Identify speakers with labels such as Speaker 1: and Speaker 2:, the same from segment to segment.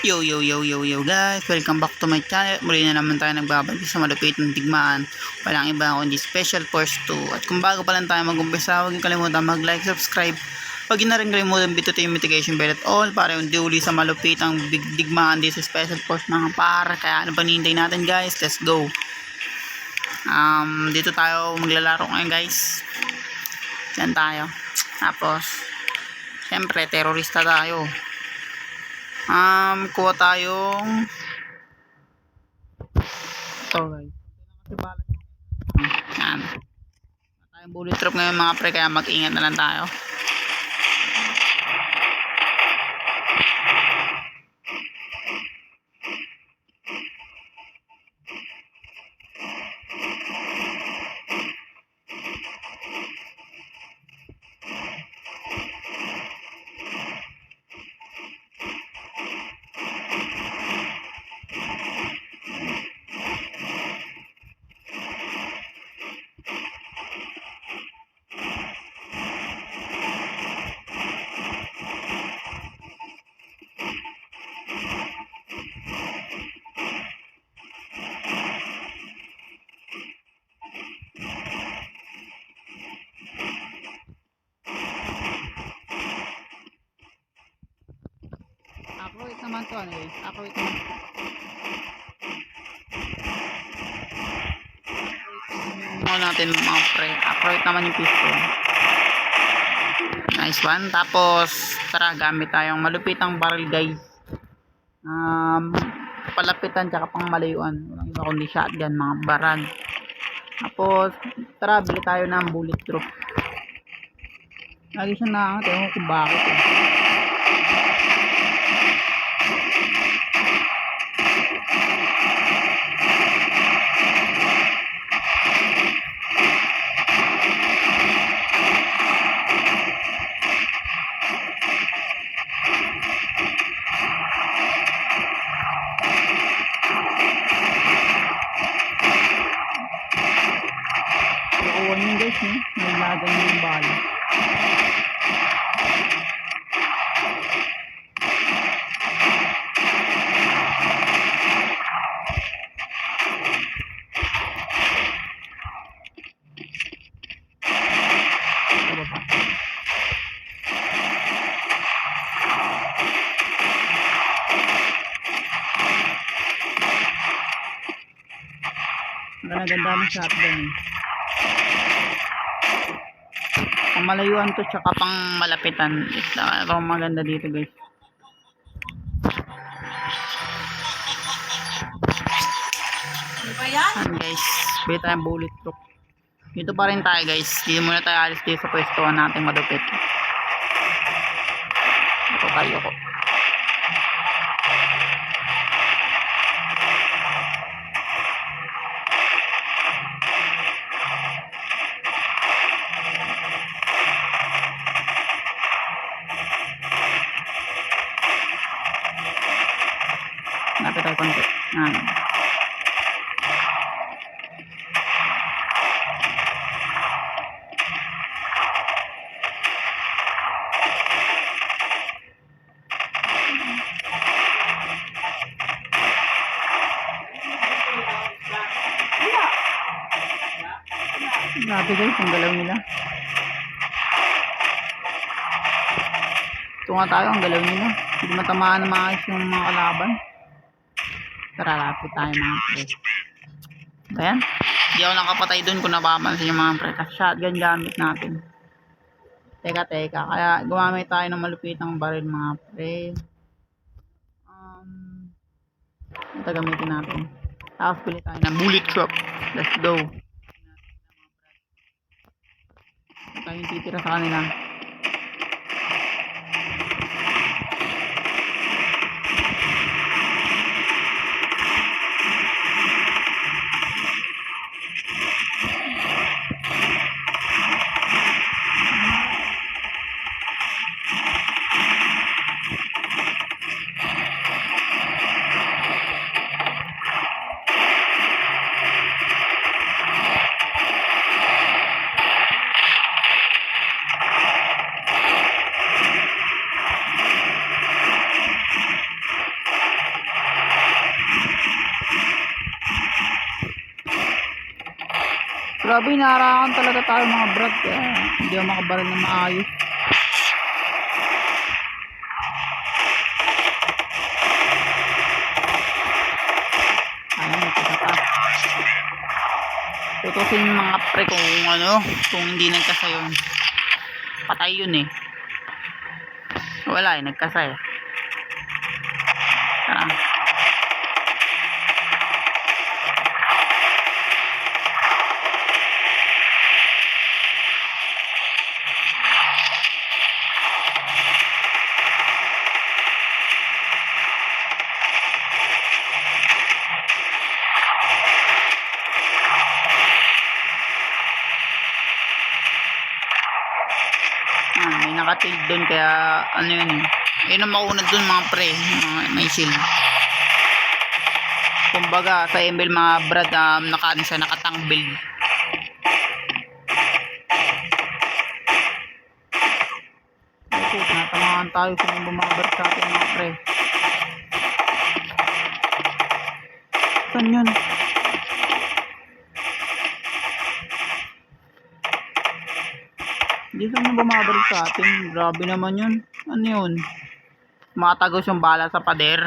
Speaker 1: Yo yo yo yo yo guys, welcome back to my channel. Muli na naman tayo nagbabalik sa malupit ng digmaan. Walang iba kundi Special Force 2. At kung bago pa lang tayo mag-umpisa, huwag kalimutan mag-like, subscribe. Huwag na rin kalimutan bitutin yung notification bell at all para hindi uli sa malupit ang digmaan dito sa Special Force mga par. Kaya ano pa nihintay natin guys, let's go. Dito tayo maglalaro ngayon guys. Diyan tayo. Tapos syempre terorista tayo. Kuha tayong ito guys. Yan. Tayong bullet drop ngayon mga pre, kaya mag-ingat na lang tayo. Accurate naman to ano eh. Accurate naman. Natin mga pre. Accurate naman yung pistol. Nice one. Tapos tara, gamit tayong malupitang barrel guys. Palapitan tsaka pang malayuan. Walang iba kundi shotgun mga barag. Tapos tara, bili tayo ng bullet drop. Lagi siya naangat. Ewan ko kung bakit eh. Kukuha nyo guys eh. May lagay nyo yung bala. Ganda ng shotgun eh. Pang malayuan to tsaka pang malapitan. Ito ang maganda dito guys. Ayan guys, bili tayong bullet proof. Dito pa rin tayo guys. Dito muna tayo alis dito sa pwestuhan natin malupit. Ito tayo ko. Napit tayo konti. Grabe guys, ang galaw nila. Ito nga tayo, ang galaw nila. Hindi matamaan na maayos yung mga kalaban. Tara, lapit tayo mga pre. Ayan. Hindi ako nakapatay dun kung napapansin yung mga pre. Kasi shotgun gamit natin. Teka. Kaya gumamit tayo ng malupitang baril mga pre. Ito gamitin natin. Tapos pili tayo ng bullet drop. Let's go. Ito tayong titira sa kanila. Grabe, narakan talaga tayo mga brad. Kaya hindi ako makabaril na maayos. Ayan, nagkasa pa. Tutusin yung mga pre kung ano, kung hindi nagkasa yun. Patay yun eh. Wala eh, nagkasa eh. Tara. May nakatil doon kaya ano yun eh. Yun ang maunad doon mga pre, may shield. Kumbaga sa ML mga brad, nakatang build. Ito, tinatamaan tayo sa mga bumabar sa atin mga pre. Saan yun? Hindi saan yung bumabar sa atin. Grabe naman yun. Ano yun? Matagos yung bala sa pader.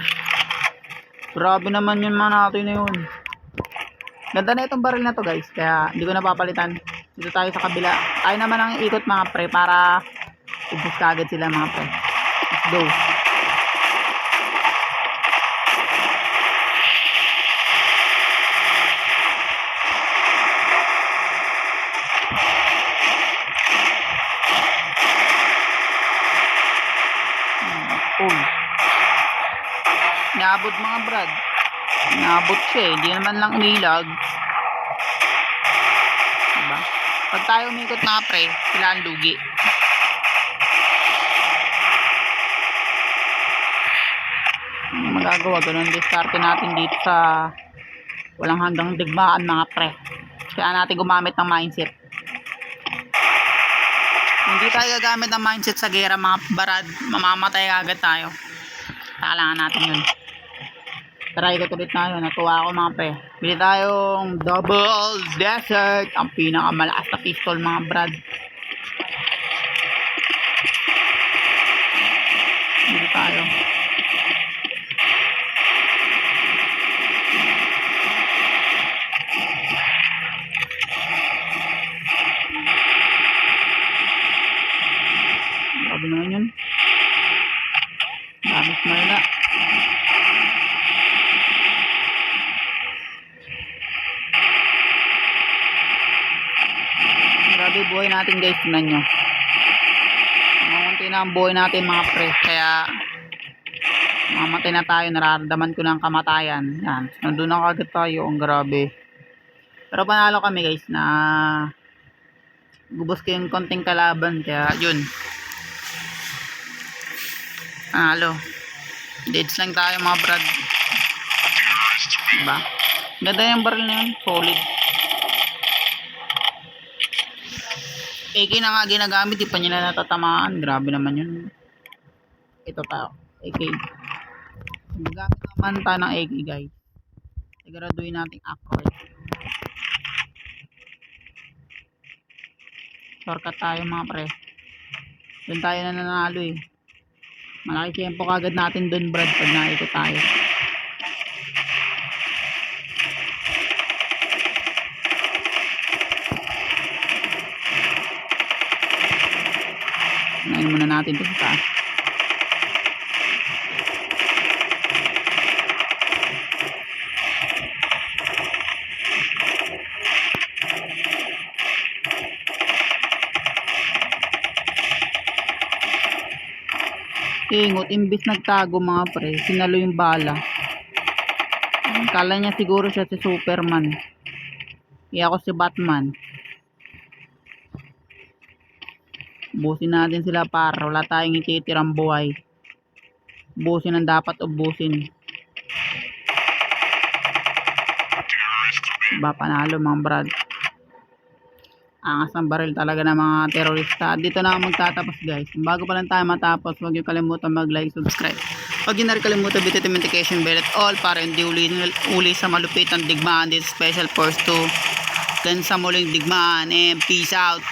Speaker 1: Grabe naman yun mga natin na yun. Ganda na itong baril na to guys. Kaya hindi ko napapalitan. Dito tayo sa kabila. Tayo naman ang ikot mga pre para ubos kagad sila mga pre. Let's go. Naabot mga brad. Naabot siya eh. Hindi naman lang umilag. Diba? Pag tayo umikot mga pre, sila ang lugi. Ano magagawa? Ganun diskarte natin dito sa walang hanggang digmaan mga pre. Kaya natin gumamit ng mindset. Hindi tayo gagamit ng mindset sa gera mga barad. Mamamatay agad tayo. Kailangan natin yun. Try ko ulit tayo. Natuwa ako mga pre. Bili tayong double desert. Ang pinakamalakas na pistol mga brad. Bili tayo. Grabe naman yun. Dami smile na. Grabe buhay natin guys, tingnan nyo. Mamunti na ang buhay natin mga pre. Kaya mamatay na tayo, nararamdaman ko ng kamatayan. Yan, nandun na kagad tayo. Ang grabe. Pero panalo kami guys na gubos ko yung konting kalaban. Kaya yun, panalo. Deads lang tayo mga brad. Diba? Ganda yung baril na yun, solid. AK na nga ginagamit, di pa niya na natatamaan. Grabe naman yun. Ito tayo, AK. Magamit naman tayo ng AK guys. Siguraduhin natin accurate. Shortcut tayo mga pre. Doon tayo na nanalo eh. Malaki tempo kagad natin doon brad pag naikot tayo. Nain muna natin ito sa taas. Ingot, imbis nagtago mga pre, sinalo yung bala. Kala niya siguro siya si Superman. Kaya ako si Batman. Ubusin natin sila para wala tayong ititirang buhay. Ubusin ang dapat ubusin. Diba panalo mga brad. Angas ng baril talaga ng mga terorista. Dito na magtatapos guys. Bago pa lang tayo matapos, huwag niyo kalimutan mag-like, subscribe. Huwag niyo na rin kalimutan bit notification bell at all para hindi uli sa malupit ang digmaan dito Special Force 2. Hanggang sa muling digmaan and peace out.